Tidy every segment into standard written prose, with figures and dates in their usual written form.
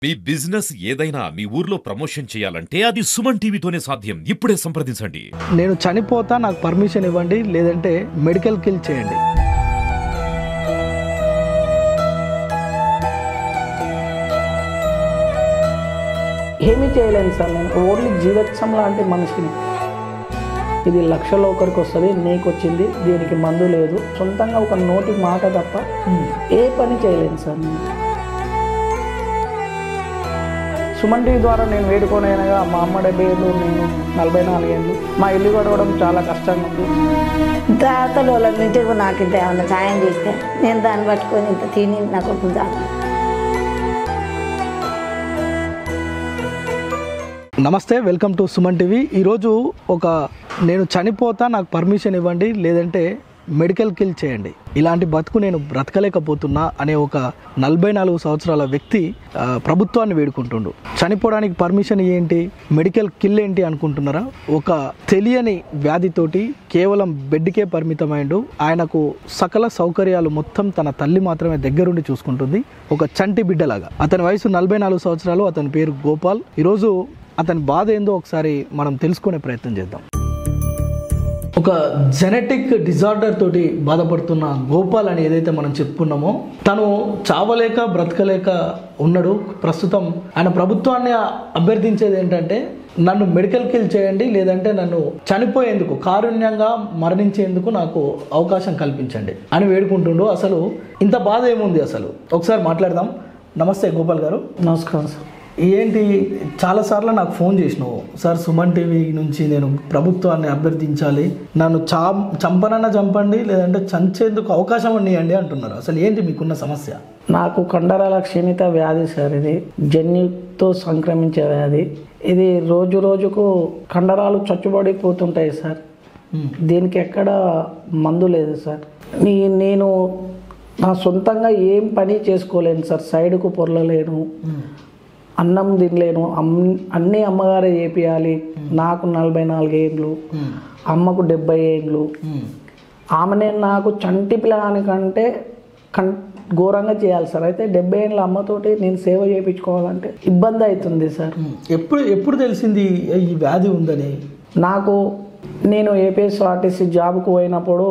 మీ business ఏదైనా మీ ఊర్లో promotion చేయాలంటే అది సుమన్ టీవీతోనే సాధ్యం. ఇప్పుడే సంప్రదించండి. నేను చనిపోతా, నాకు పర్మిషన్ ఇవ్వండి, లేదంటే మెడికల్ కిల్ చేయండి. ఏమీ చేయలేను సార్, నేను ఓన్లీ జీవత్సం లాంటి మనిషిని. ఇది లక్షలో ఒకరికి వస్తుంది, నీకు వచ్చింది, దీనికి మందు లేదు. సొంతంగా ఒక నోటి మాట తప్ప ఏ పని చేయలేను సార్ నేను. సుమన్ టీవీ ద్వారా నేను వేడుకోనైనగా మా అమ్మ 70 ఏళ్ళు, నేను 44 ఏళ్ళు. మా ఇల్లు గడవడం చాలా కష్టంగా ఉంది. తాతలు వాళ్ళ నుంచి నాకు ఇంత ఏమన్నా సాయం చేస్తే నేను దాన్ని పట్టుకొని ఇంత తిని నాకు కుదాను. నమస్తే, వెల్కమ్ టు సుమన్ టీవీ. ఈరోజు నేను చనిపోతా, నాకు పర్మిషన్ ఇవ్వండి, లేదంటే మెడికల్ కిల్ చేయండి, ఇలాంటి బతుకు నేను బ్రతకలేకపోతున్నా అనే ఒక 44 సంవత్సరాల వ్యక్తి ప్రభుత్వాన్ని వేడుకుంటుండు. చనిపోవడానికి పర్మిషన్ ఏంటి, మెడికల్ కిల్ ఏంటి అనుకుంటున్నారా? ఒక తెలియని వ్యాధితోటి కేవలం బెడ్కే పరిమితమైండు. ఆయనకు సకల సౌకర్యాలు మొత్తం తన తల్లి మాత్రమే దగ్గరుండి చూసుకుంటుంది, ఒక చంటి బిడ్డలాగా. అతని వయసు 44 సంవత్సరాలు. అతని పేరు గోపాల్. ఈరోజు అతని బాధ ఏందో ఒకసారి మనం తెలుసుకునే ప్రయత్నం చేద్దాం. ఒక జెనెటిక్ డిజార్డర్ తోటి బాధపడుతున్న గోపాల్ అని ఏదైతే మనం చెప్పుకున్నామో, తను చావలేక బ్రతకలేక ఉన్నాడు. ప్రస్తుతం ఆయన ప్రభుత్వాన్ని అభ్యర్థించేది ఏంటంటే, నన్ను మెడికల్ కిల్ చేయండి, లేదంటే నన్ను చనిపోయేందుకు, కారుణ్యంగా మరణించేందుకు నాకు అవకాశం కల్పించండి అని వేడుకుంటుండు. అసలు ఇంత బాధ ఏముంది అసలు ఒకసారి మాట్లాడదాం. నమస్తే గోపాల్ గారు. నమస్కారం సార్. ఏంటి, చాలాసార్లు నాకు ఫోన్ చేసినావు, సార్ సుమన్ టీవీ నుంచి నేను ప్రభుత్వాన్ని అభ్యర్థించాలి, నన్ను చంపనన్నా చంపండి, లేదంటే చంచేందుకు అవకాశం ఇవ్వండి అంటున్నారు. అసలు ఏంటి మీకున్న సమస్య? నాకు కండరాల క్షీణిత వ్యాధి సార్. ఇది జన్యుతో సంక్రమించే వ్యాధి. ఇది రోజు రోజుకు కండరాలు చచ్చుబడిపోతుంటాయి సార్. దీనికి ఎక్కడ మందు లేదు సార్. నేను నా సొంతంగా ఏం పని చేసుకోలేను సార్. సైడ్కు పొరలేను, అన్నం తినలేను. అన్నీ అమ్మగారే చేపియాలి. నాకు 44 ఏళ్ళు, అమ్మకు 70 ఏళ్ళు. ఆమెనే నాకు చంటి పిల్లగానికంటే ఘోరంగా చేయాలి సార్. అయితే 70 ఏళ్ళ అమ్మతోటి నేను సేవ చేయించుకోవాలంటే ఇబ్బంది అవుతుంది సార్. ఎప్పుడు తెలిసింది ఈ వ్యాధి ఉందని? నేను ఏపీఎస్ఆర్టీసీ జాబ్కు పోయినప్పుడు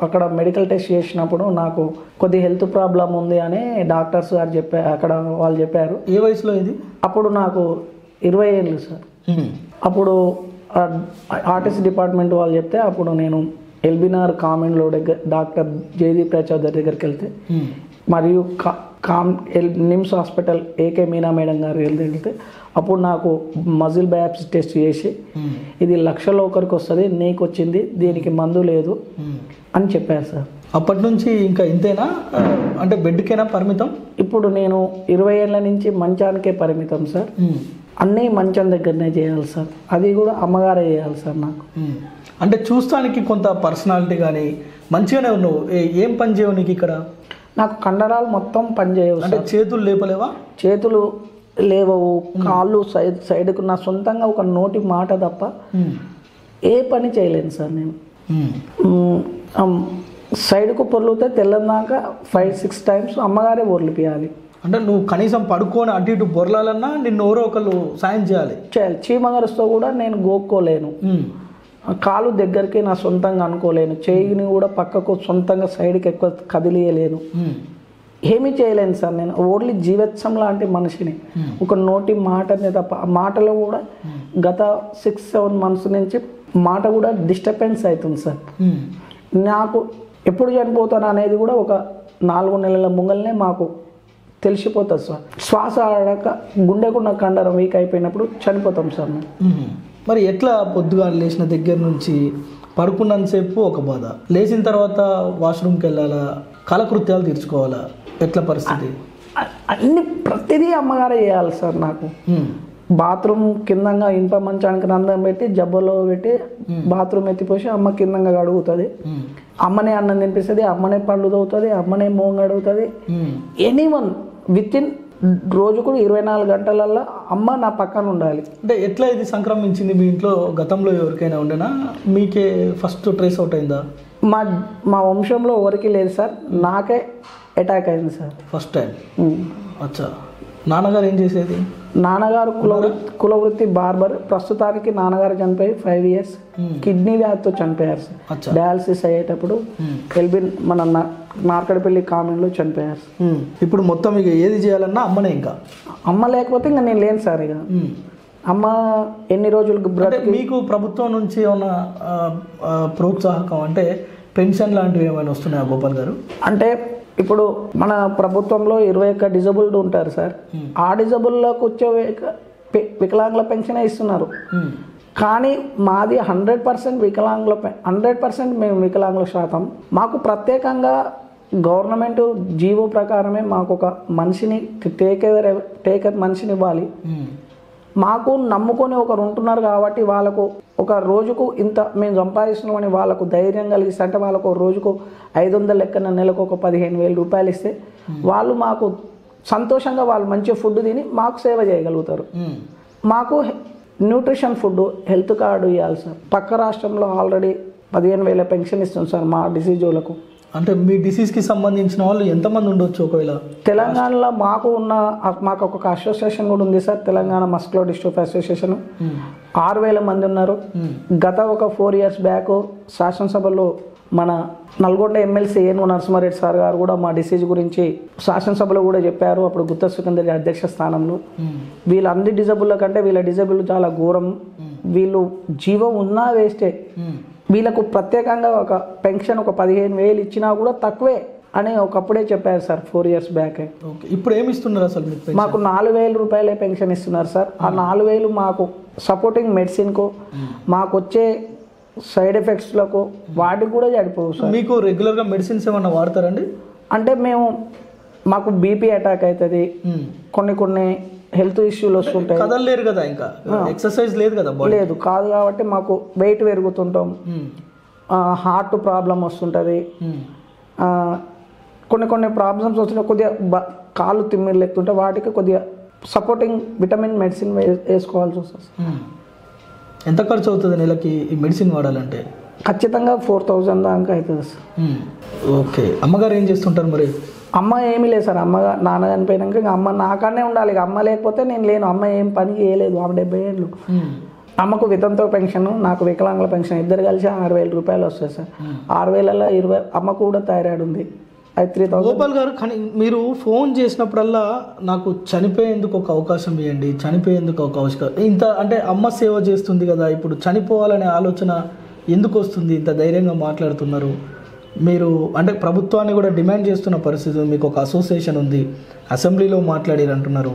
అక్కడ మెడికల్ టెస్ట్ చేసినప్పుడు నాకు కొద్ది హెల్త్ ప్రాబ్లం ఉంది అని డాక్టర్స్ గారు అక్కడ వాళ్ళు చెప్పారు. ఏ వయసులో ఇది? అప్పుడు నాకు 20 ఏళ్ళు సార్. అప్పుడు ఆర్టీసీ డిపార్ట్మెంట్ వాళ్ళు చెప్తే అప్పుడు నేను ఎల్బీనగర్ కామెంట్లో డాక్టర్ జయదీప్ చౌదరి దగ్గరికి వెళ్తే, మరియు NIMS hospital AK Meena madam గారు వెళ్తే అప్పుడు నాకు మజిల్ బయాప్సీ టెస్ట్ చేసి, ఇది లక్షలో ఒకరికి వస్తుంది, నీకు వచ్చింది, దీనికి మందు లేదు అని చెప్పారు సార్. అప్పటి నుంచి ఇంకా ఇంతేనా, అంటే బెడ్కేనా పరిమితం? ఇప్పుడు నేను 20 ఏళ్ళ నుంచి మంచానికే పరిమితం సార్. అన్నీ మంచం దగ్గరనే చేయాలి సార్. అది కూడా అమ్మగారే చేయాలి సార్ నాకు. అంటే చూస్తానికి కొంత పర్సనాలిటీ కానీ మంచిగానే ఉన్నావు. ఏం పని చేయవు నీకు ఇక్కడ? నాకు కండరాలు మొత్తం పని చేయవు. అంటే చేతులు లేపలేవా? చేతులు లేవవు, కాళ్ళు సైడ్కు. నా సొంతంగా ఒక నోటి మాట తప్ప ఏ పని చేయలేను సార్ నేను. సైడ్కు పొర్లితే తెల్లందాక 5-6 టైమ్స్ అమ్మగారే పొర్లిపియాలి. అంటే నువ్వు కనీసం పడుకొని అటు ఇటు బొర్లాలన్నా నిన్ను ఎవరో ఒకళ్ళు సాయం చేయాలి. చీమగరుస్తో కూడా నేను గోక్కోలేను. కాలు దగ్గరికి నా సొంతంగా అనుకోలేను. చేయిని కూడా పక్కకు సొంతంగా సైడ్కి ఎక్కువ కదిలియలేను. ఏమీ చేయలేను సార్ నేను. ఓన్లీ జీవత్సం లాంటి మనిషిని. ఒక నోటి మాటనే తప్ప, ఆ మాటలో కూడా గత 6-7 మంత్స్ నుంచి మాట కూడా డిస్టర్బెన్స్ అవుతుంది సార్. నాకు ఎప్పుడు చనిపోతాను అనేది కూడా ఒక 4 నెలల ముంగల్నే మాకు తెలిసిపోతుంది సార్. శ్వాస ఆడక గుండెకున్న కండరం వీక్ అయిపోయినప్పుడు చనిపోతాం సార్. మరి ఎట్లా పొద్దుగా లేచిన దగ్గర నుంచి పడుకున్నంతసేపు ఒక బాధ, లేచిన తర్వాత వాష్రూమ్కి వెళ్ళాలా, కాలకృత్యాలు తీర్చుకోవాలా, ఎట్లా పరిస్థితి? ప్రతిదీ అమ్మగారే చేయాలి సార్ నాకు. బాత్రూమ్ కిందంగా ఇనుప మంచానికి రంధ్రం పెట్టి జబ్బలో పెట్టి బాత్రూమ్ ఎత్తిపోసి అమ్మ కిందంగా కడుగుతుంది. అమ్మనే అన్నం తినిపిస్తుంది, అమ్మనే పళ్ళు తవ్వుతుంది, అమ్మనే మోంగ అడుగుతుంది. ఎనీవన్ వితిన్ రోజుకు 24 గంటలల్లో అమ్మ నా పక్కన ఉండాలి. అంటే ఎట్లా ఇది సంక్రమించింది మీ ఇంట్లో? గతంలో ఎవరికైనా ఉండేనా, మీకే ఫస్ట్ ట్రేస్ అవుట్ అయిందా? మా వంశంలో ఎవరికి లేదు సార్, నాకే అటాక్ అయింది సార్ ఫస్ట్ టైం. అచ్చా, నాన్నగారు ఏం చేసేది? నాన్నగారు కులవృత్తి బార్బర్. ప్రస్తుతానికి నాన్నగారు చనిపోయి 5 years, కిడ్నీ వ్యాధితో చనిపోయారు సార్. డయాలసిస్ అయ్యేటప్పుడు ఎల్బీ మన నార్కడపల్లి కామెంట్లో చనిపోయారు. ఇప్పుడు మొత్తం ఇక ఏది చేయాలన్నా అమ్మనే, ఇంకా అమ్మ లేకపోతే ఇంకా నేను లేను సార్. ఇక అమ్మ ఎన్ని రోజులు మీకు ప్రభుత్వం నుంచి ఏమైనా ప్రోత్సాహకం అంటే పెన్షన్ లాంటివి ఏమైనా వస్తున్నాయా గోపాల్ గారు? అంటే ఇప్పుడు మన ప్రభుత్వంలో 21 డిజబుల్డ్ ఉంటారు సార్. ఆ డిజబుల్లోకి వచ్చే వికలాంగుల పెన్షన్ ఇస్తున్నారు. కానీ మాది 100% వికలాంగుల 100% మేము వికలాంగుల శాతం. మాకు ప్రత్యేకంగా గవర్నమెంట్ జీవో ప్రకారమే మాకు ఒక మనిషిని టేకర్ మనిషిని ఇవ్వాలి. మాకు నమ్ముకొని ఒకరు ఉంటున్నారు కాబట్టి వాళ్ళకు ఒక రోజుకు ఇంత మేము సంపాదిస్తున్నామని వాళ్ళకు ధైర్యం కలిగిస్తే, అంటే వాళ్ళకు రోజుకు 500 లెక్కన నెలకు ఒక 15,000 రూపాయలు ఇస్తే వాళ్ళు మాకు సంతోషంగా వాళ్ళు మంచి ఫుడ్ తిని మాకు సేవ చేయగలుగుతారు. మాకు న్యూట్రిషన్ ఫుడ్ హెల్త్ కార్డు ఇవ్వాలి సార్. పక్క రాష్ట్రంలో ఆల్రెడీ 15,000 పెన్షన్ ఇస్తుంది సార్ మా డిసీజ్ వాళ్ళకు. అంటే మీ డిసీజ్కి సంబంధించిన వాళ్ళు ఎంతమంది ఉండొచ్చు ఒకవేళ? తెలంగాణలో మాకు ఒక అసోసియేషన్ కూడా ఉంది sir, Telangana muscular dystrophy association. 6,000 మంది ఉన్నారు. గత ఒక 4 years బ్యాక్ శాసనసభలో మన నల్గొండ ఎమ్మెల్సీ ఏను నరసింహారెడ్డి సార్ గారు కూడా మా డిసీజ్ గురించి శాసనసభలో కూడా చెప్పారు. అప్పుడు గుత్త సుఖేందర్ అధ్యక్ష స్థానంలో వీళ్ళ అన్ని డిజబుల్ కంటే వీళ్ళ డిజబుల్ చాలా ఘోరం, వీళ్ళు జీవం ఉన్నా వేస్టే, వీళ్ళకు ప్రత్యేకంగా ఒక పెన్షన్ ఒక 15,000 ఇచ్చినా కూడా తక్కువే అని ఒకప్పుడే చెప్పారు సార్ 4 years బ్యాక్. ఇప్పుడు ఏమి ఇస్తున్నారు అసలు? మాకు 4,000 రూపాయలే పెన్షన్ ఇస్తున్నారు సార్. ఆ 4,000 మాకు సపోర్టింగ్ మెడిసిన్కు, మాకు వచ్చే సైడ్ ఎఫెక్ట్స్లకు వాటికి కూడా సరిపోవు సార్. మీకు రెగ్యులర్గా మెడిసిన్స్ ఏమన్నా వాడతారండి? అంటే మాకు బీపీ అటాక్ అవుతుంది, కొన్ని హెల్త్ ఇష్యూలు వస్తుంటాయి. కదలలేరు కదా, ఇంకా ఎక్సర్సైజ్ లేదు కదా? లేదు కాదు కాబట్టి మాకు వెయిట్ పెరుగుతుంటాం, హార్ట్ ప్రాబ్లం వస్తుంటుంది, కొన్ని ప్రాబ్లమ్స్ వస్తుంటాయి. కొద్దిగా కాళ్ళు తిమ్మిర్లు ఎక్కుతుంటే వాటికి కొద్దిగా సపోర్టింగ్ విటమిన్ మెడిసిన్ వేసుకోవాల్సి వస్తుంది. ఎంత ఖర్చు అవుతుంది నెలకి ఈ మెడిసిన్ వాడాలంటే? ఖచ్చితంగా 4,000 దాకా అవుతుంది సార్. ఓకే. అమ్మగారు ఏం చేస్తుంటారు మరి? అమ్మ ఏమీ లేదు సార్. నాన్న చనిపోయినాక ఇంకా అమ్మ నాకనే ఉండాలి. ఇక అమ్మ లేకపోతే నేను లేను. అమ్మ ఏం పని చేయలేదు. ఆమె 70 ఏళ్ళు. అమ్మకు వితంతో పెన్షన్, నాకు వికలాంగుల పెన్షన్, ఇద్దరు కలిసి 6,000 రూపాయలు వస్తాయి సార్. 6,000లో 20. అమ్మకు కూడా థైరాయిడ్ ఉంది, అది 3,000. గోపాల్ గారు, కానీ మీరు ఫోన్ చేసినప్పుడల్లా నాకు చనిపోయేందుకు ఒక అవకాశం ఇవ్వండి, చనిపోయేందుకు ఒక అవకాశం, ఇంత అంటే అమ్మ సేవ చేస్తుంది కదా, ఇప్పుడు చనిపోవాలనే ఆలోచన ఎందుకు వస్తుంది? ఇంత ధైర్యంగా మాట్లాడుతున్నారు మీరు. అంటే ప్రభుత్వాన్ని కూడా డిమాండ్ చేస్తున్న పరిస్థితి, మీకు ఒక అసోసియేషన్ ఉంది, అసెంబ్లీలో మాట్లాడారు అంటున్నారు.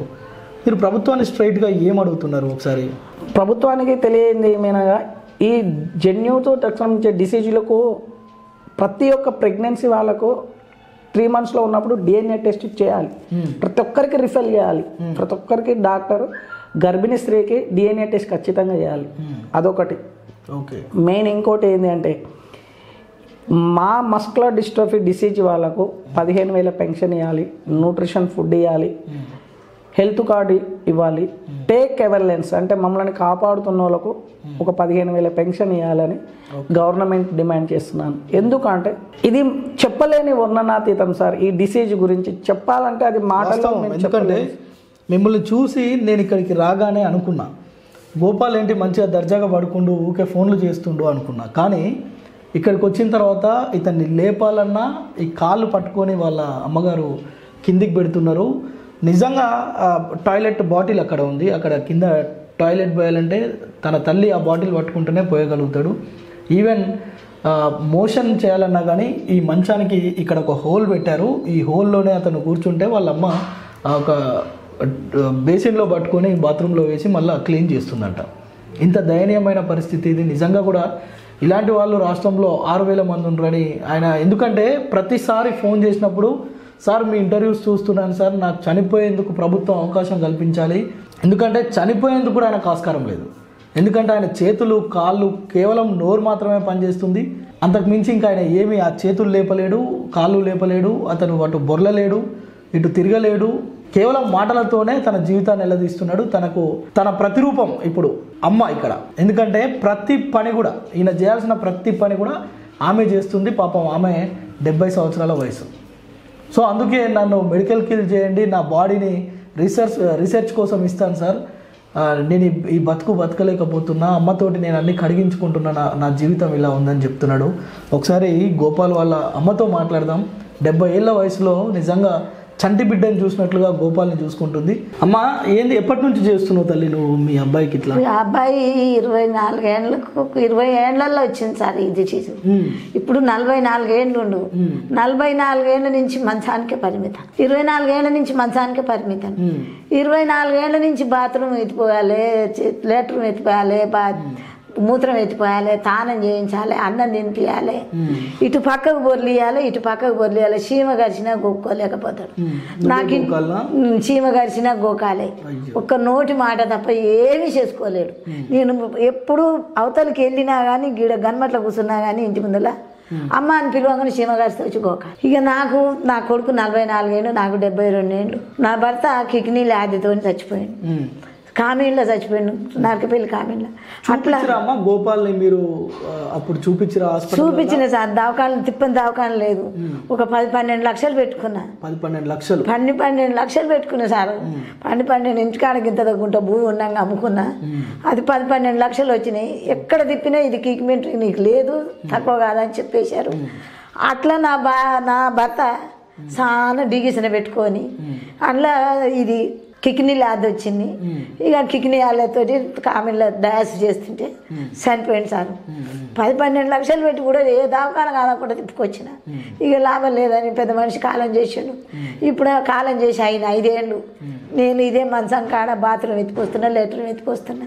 మీరు ప్రభుత్వాన్ని స్ట్రైట్గా ఏం అడుగుతున్నారు ఒకసారి? ప్రభుత్వానికి తెలియంది ఏమైనా, ఈ జన్యుతో సంబంధించే డిసీజులకు ప్రతి ఒక్క ప్రెగ్నెన్సీ వాళ్ళకు 3 monthsలో ఉన్నప్పుడు DNA టెస్ట్ చేయాలి. ప్రతి ఒక్కరికి రిఫర్ చేయాలి. ప్రతి ఒక్కరికి డాక్టర్ గర్భిణీ స్త్రీకి DNA టెస్ట్ ఖచ్చితంగా చేయాలి. అదొకటి. ఓకే. మెయిన్ ఇంకోటి ఏంటి అంటే, మా మస్కులర్ డిస్ట్రోఫీ డిసీజ్ వాళ్ళకు 15,000 పెన్షన్ ఇవ్వాలి, న్యూట్రిషన్ ఫుడ్ ఇవ్వాలి, హెల్త్ కార్డు ఇవ్వాలి, టేక్ ఎవర్లెన్స్ అంటే మమ్మల్ని కాపాడుతున్న వాళ్ళకు ఒక 15,000 పెన్షన్ ఇవ్వాలని గవర్నమెంట్ డిమాండ్ చేస్తున్నాను. ఎందుకంటే ఇది చెప్పలేని వర్ణనాతీతం సార్. ఈ డిసీజ్ గురించి చెప్పాలంటే అది మాటల్లో. ఎందుకంటే మిమ్మల్ని చూసి నేను ఇక్కడికి రాగానే అనుకున్నా, గోపాల్ ఏంటి మంచిగా దర్జాగా పడుకుంటూ ఊకే ఫోన్లు చేస్తుండు అనుకున్నా. కానీ ఇక్కడికి వచ్చిన తర్వాత ఇతన్ని లేపాలన్నా ఈ కాళ్ళు పట్టుకొని వాళ్ళ అమ్మగారు కిందికి పెడుతున్నారు. నిజంగా టాయిలెట్ బాటిల్ అక్కడ ఉంది, అక్కడ కింద టాయిలెట్ పోయాలంటే తన తల్లి ఆ బాటిల్ పట్టుకుంటూనే పోయగలుగుతాడు. ఈవెన్ మోషన్ చేయాలన్నా కానీ ఈ మంచానికి ఇక్కడ ఒక హోల్ పెట్టారు, ఈ హోల్లోనే అతను కూర్చుంటే వాళ్ళ అమ్మ ఒక బేసిన్లో పట్టుకొని బాత్రూంలో వేసి మళ్ళీ క్లీన్ చేస్తుందంట. ఇంత దయనీయమైన పరిస్థితి ఇది. నిజంగా కూడా ఇలాంటి వాళ్ళు రాష్ట్రంలో 6,000 మంది ఉన్నారని ఆయన, ఎందుకంటే ప్రతిసారి ఫోన్ చేసినప్పుడు, సార్ మీ ఇంటర్వ్యూస్ చూస్తున్నాను సార్, నాకు చనిపోయేందుకు ప్రభుత్వం అవకాశం కల్పించాలి, ఎందుకంటే చనిపోయేందుకు కూడా ఆయనకు ఆస్కారం లేదు. ఎందుకంటే ఆయన చేతులు కాళ్ళు కేవలం నోరు మాత్రమే పనిచేస్తుంది, అంతకు మించి ఇంకా ఆయన ఏమీ ఆ చేతులు లేపలేడు, కాళ్ళు లేపలేడు, అతను అటు బొర్లలేడు, ఇటు తిరగలేడు, కేవలం మాటలతోనే తన జీవితాన్ని నిలదీస్తున్నాడు. తన ప్రతిరూపం ఇప్పుడు అమ్మ ఇక్కడ. ఎందుకంటే ప్రతి పని కూడా ఈయన చేయాల్సిన ప్రతి పని కూడా ఆమె చేస్తుంది. పాపం ఆమె 70 సంవత్సరాల వయసు. సో అందుకే నన్ను మెడికల్ కిల్ చేయండి, నా బాడీని రీసెర్చ్ కోసం ఇస్తాను సార్, నేను ఈ బతకలేకపోతున్నా, అమ్మతోటి నేను అన్ని కడిగించుకుంటున్నా, నా జీవితం ఇలా ఉందని చెప్తున్నాడు. ఒకసారి గోపాల్ వాళ్ళ అమ్మతో మాట్లాడదాం. 70 ఏళ్ళ వయసులో నిజంగా చంటి బిడ్డని చూసినట్లుగా గోపాల్ని చూసుకుంటుంది. అమ్మ, ఏంది ఎప్పటి నుంచి చేస్తున్నావు తల్లి నువ్వు మీ అబ్బాయికి ఇట్లా? ఈ అబ్బాయి 24 ఏళ్ళకు 20 ఏళ్లలో వచ్చింది సార్ ఇది చేసి. ఇప్పుడు 44 ఏళ్ళు ఉండు. 44 ఏళ్ళ నుంచి మంచానికే పరిమితం. 24 ఏళ్ళ నుంచి మంచానికే పరిమితం. 24 ఏళ్ళ నుంచి బాత్రూమ్ ఎత్తిపోయాలి, లేట్రూమ్ ఎత్తిపోయాలి, మూత్రం ఎత్తిపోయాలి, తానం చేయించాలి, అన్నం తినిపించాలి, ఇటు పక్కకు బొర్లియాలి, ఇటు పక్కకు బొర్లియాలి. చీమ గరిచినా గోక్కోలేకపోతాడు. నాకు చీమ గరిచినా గోకాలే, ఒక్క నోటి మాట తప్ప ఏమీ చేసుకోలేడు. నేను ఎప్పుడు అవతలకి వెళ్ళినా కానీ గీడ గన్మట్ల కూర్చున్నా కానీ ఇంటి ముందర అమ్మ అని పిలవగానే చీమ గరిస్తే వచ్చి గోకాలి. ఇక నా కొడుకు 44 ఏళ్ళు, నాకు 72 ఏళ్ళు. నా భర్త కిడ్నీ వ్యాధితో చచ్చిపోయాడు. కామిన్లో చచ్చిపోయాడు, నరకపల్లి కామిన్లో. అట్లా గోపాల్ని మీరు అప్పుడు చూపించిన సార్. తిప్పని దవాఖాన లేదు. ఒక 10-12 లక్షలు పెట్టుకున్నా. 12 లక్షలు పెట్టుకున్నా సార్. 12 ఇంటికాడకి ఇంత తగ్గుంటా భూమి ఉన్నాక అమ్ముకున్నా. అది 12 లక్షలు వచ్చినాయి. ఎక్కడ తిప్పినా ఇది ట్రీట్మెంట్ నీకు లేదు, తక్కువ కాదని చెప్పేశారు. అట్లా నా భర్త చాలా డిగిసిన పెట్టుకొని అట్లా ఇది కిడ్నీ వ్యాధి వచ్చింది. ఇక కిడ్నీ వ్యాధితోటి కామిన్లో డయాలసిస్ చేస్తుంటే చనిపోయింది సార్. 10-12 లక్షలు పెట్టి కూడా ఏ దవాఖాన కాదకుండా తిప్పుకొచ్చిన. ఇక లాభం లేదని పెద్ద మనిషి కాలం చేసాడు. ఇప్పుడు కాలం చేసి 5 ఏళ్ళు నేను ఇదే మంచం కాడ బాత్రూమ్ ఎత్తుకొస్తున్నా, లెటర్ని ఎత్తుకొస్తున్నా.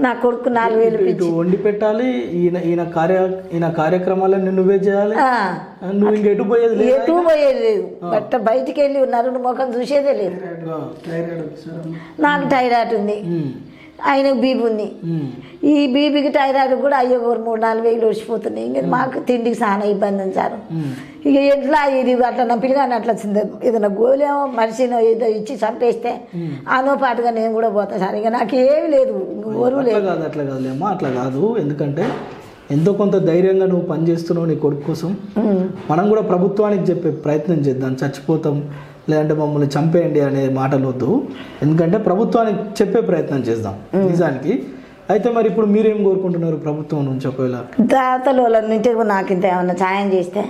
నా కొడుకు 4,000 పిచ్చి వండి పెట్టాలి. ఈయన కార్యక్రమాలను నువ్వే చేయాలి. నువ్వు ఇంకెటు పోయేది లేదు. బట్ట బయటికి వెళ్ళి ఉన్నారు, ముఖం చూసేదే లేదు. నాకు థైరాయిడ్ ఉంది, ఆయనకు బీపీ ఉంది. ఈ బీపీకి థైరాయిడ్ కూడా అయ్యో 3-4 వేలు వచ్చిపోతున్నాయి. ఇంకా మాకు తిండికి చాలా ఇబ్బంది ఉంది సార్. ఇక ఎట్లా ఇది అట్లా నా పిల్లగాని అట్లా ఏదైనా గోలేమో మనిషినో ఏదో ఇచ్చి చంపేస్తే ఆనో పాటుగా నేను కూడా పోతాను సార్. ఇక నాకు ఏమి లేదు, ఓరు లేదు. అట్లా కాదులేమ్మా, అట్లా కాదు. ఎందుకంటే ఎంతో కొంత ధైర్యంగా నువ్వు పనిచేస్తున్నావు నీ కొడుకు కోసం. మనం కూడా ప్రభుత్వానికి చెప్పే ప్రయత్నం చేద్దాం. చచ్చిపోతాం లేదంటే మమ్మల్ని చంపేయండి అనే మాటలు వద్దు. ఎందుకంటే ప్రభుత్వానికి చెప్పే ప్రయత్నం చేద్దాం నిజానికి. అయితే మరి ఇప్పుడు మీరేం కోరుకుంటున్నారు ప్రభుత్వం నుంచి? ఒకవేళ దాతలు వాళ్ళ నుంచి నాకు ఇంత ఏమన్నా సాయం చేస్తే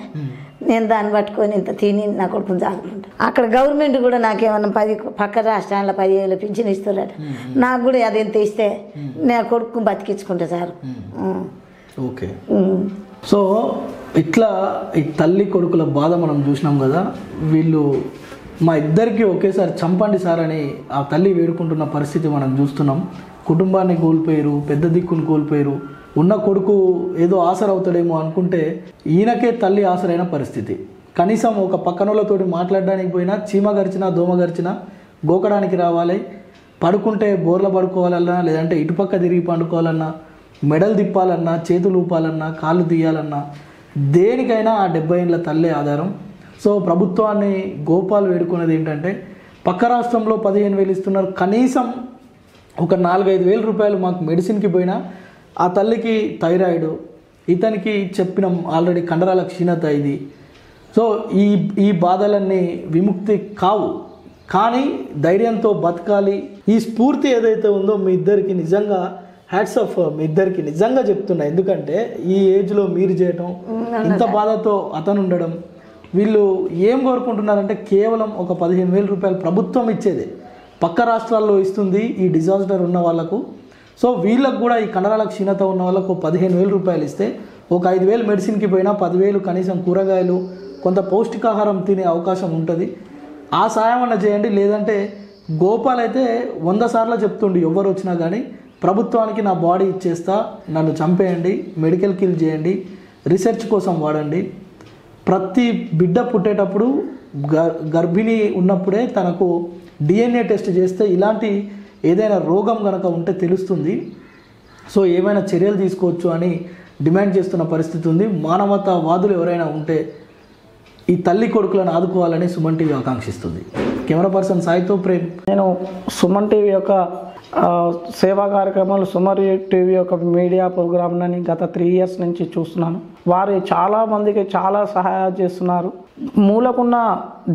నేను దాన్ని పట్టుకొని ఇంత తిని నా కొడుకుని చాలుకుంటా. అక్కడ గవర్నమెంట్ కూడా నాకేమన్నా పక్క రాష్ట్రాల్లో 10,000 పింఛన్ ఇస్తున్నారట. నాకు కూడా అది ఎంత ఇస్తే నా కొడుకు బతికించుకుంటా సార్. ఓకే. సో ఇట్లా ఈ తల్లి కొడుకుల బాధ మనం చూసినాం కదా. వీళ్ళు మా ఇద్దరికి ఒకేసారి చంపండి సార్ అని ఆ తల్లి వేడుకుంటున్న పరిస్థితి మనం చూస్తున్నాం. కుటుంబాన్ని కోల్పోయారు, పెద్ద దిక్కును కోల్పోయారు. ఉన్న కొడుకు ఏదో ఆసరవుతాడేమో అనుకుంటే ఈయనకే తల్లి ఆసరైన పరిస్థితి. కనీసం ఒక పక్కనోళ్ళతోటి మాట్లాడడానికి పోయినా చీమ గరిచినా దోమ గరిచినా గోకడానికి రావాలి. పడుకుంటే బోర్ల పడుకోవాలన్నా, లేదంటే ఇటుపక్క తిరిగి పండుకోవాలన్నా, మెడలు తిప్పాలన్నా, చేతులు ఊపాలన్నా, కాళ్ళు తీయాలన్నా, దేనికైనా ఆ 70 ఏళ్ళ తల్లే ఆధారం. సో ప్రభుత్వాన్ని గోపాల్ వేడుకున్నది ఏంటంటే, పక్క రాష్ట్రంలో 15,000 ఇస్తున్నారు, కనీసం ఒక 4-5 వేల రూపాయలు మాకు మెడిసిన్కి పోయినా ఆ తల్లికి థైరాయిడ్, ఇతనికి చెప్పినాం ఆల్రెడీ కండరాల క్షీణత ఇది. సో ఈ బాధలన్నీ విముక్తి కావు. కానీ ధైర్యంతో బతకాలి. ఈ స్ఫూర్తి ఏదైతే ఉందో మీ ఇద్దరికి నిజంగా హ్యాట్స్ ఆఫ్. మీ ఇద్దరికి నిజంగా చెప్తున్నా. ఎందుకంటే ఈ ఏజ్లో మీరు చేయటం, ఇంత బాధతో అతను ఉండడం, వీళ్ళు ఏం కోరుకుంటున్నారంటే కేవలం ఒక 15,000 రూపాయలు ప్రభుత్వం ఇచ్చేదే, పక్క రాష్ట్రాల్లో ఇస్తుంది ఈ డిజాస్టర్ ఉన్న వాళ్ళకు. సో వీళ్ళకు కూడా ఈ కండరాల క్షీణత ఉన్న వాళ్ళకు 15,000 రూపాయలు ఇస్తే ఒక 5,000 మెడిసిన్కి పోయినా 10,000 కనీసం కూరగాయలు కొంత పౌష్టికాహారం తినే అవకాశం ఉంటుంది. ఆ సాయం అన్న చేయండి. లేదంటే గోపాల్ అయితే 100 సార్లు చెప్తుండు ఎవరు వచ్చినా కానీ, ప్రభుత్వానికి నా బాడీ ఇచ్చేస్తా, నన్ను చంపేయండి, మెడికల్ కిల్ చేయండి, రీసెర్చ్ కోసం వాడండి. ప్రతి బిడ్డ పుట్టేటప్పుడు గర్భిణీ ఉన్నప్పుడే తనకు DNA టెస్ట్ చేస్తే ఇలాంటి ఏదైనా రోగం కనుక ఉంటే తెలుస్తుంది. సో ఏమైనా చర్యలు తీసుకోవచ్చు అని డిమాండ్ చేస్తున్న పరిస్థితి ఉంది. మానవతావాదులు ఎవరైనా ఉంటే ఈ తల్లి కొడుకులను ఆదుకోవాలని సుమన్ టీవీ ఆకాంక్షిస్తుంది. కెమెరా పర్సన్ సాయితో ప్రేమ్. నేను సుమన్ టీవీ యొక్క సేవా కార్యక్రమాలు, సుమన్ టీవీ యొక్క మీడియా ప్రోగ్రామ్ని గత 3 years నుంచి చూస్తున్నాను. వారు చాలా మందికి చాలా సహాయం చేస్తున్నారు. మూలకున్న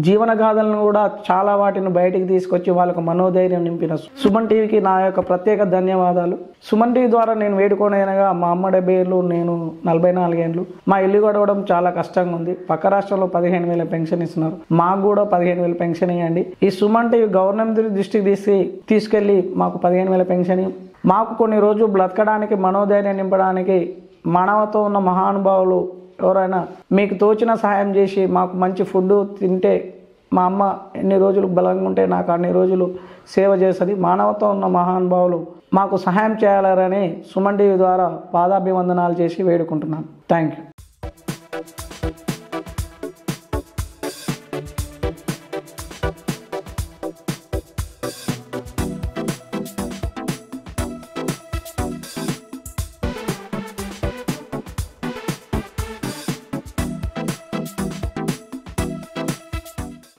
జీవన గాథలను కూడా చాలా వాటిని బయటికి తీసుకొచ్చి వాళ్ళకు మనోధైర్యం నింపిన సుమన్ టీవీకి నా యొక్క ప్రత్యేక ధన్యవాదాలు. సుమన్ టీవీ ద్వారా నేను వేడుకోనైనగా మా అమ్మ 70 ఏళ్ళు, నేను 44 ఏళ్ళు. మా ఇల్లు గడవడం చాలా కష్టంగా ఉంది. పక్క రాష్ట్రంలో 15,000 పెన్షన్ ఇస్తున్నారు, మాకు కూడా 15,000 పెన్షన్ ఇవ్వండి. ఈ సుమన్ టీవీ గవర్నమెంట్ దృష్టికి తీసుకెళ్ళి మాకు 15,000 పెన్షన్, మాకు కొన్ని రోజులు బ్రతకడానికి మనోధైర్యం నింపడానికి మానవత్వం ఉన్న మహానుభావులు ఎవరైనా మీకు తోచిన సహాయం చేసి మాకు మంచి ఫుడ్ తింటే, మా అమ్మ ఎన్ని రోజులు బలంగా ఉంటే నాకు అన్ని రోజులు సేవ చేస్తుంది. మానవత్వం ఉన్న మహానుభావులు మాకు సహాయం చేయాలని సుమన్ టీవీ ద్వారా పాదాభివందనాలు చేసి వేడుకుంటున్నాను. Thank you.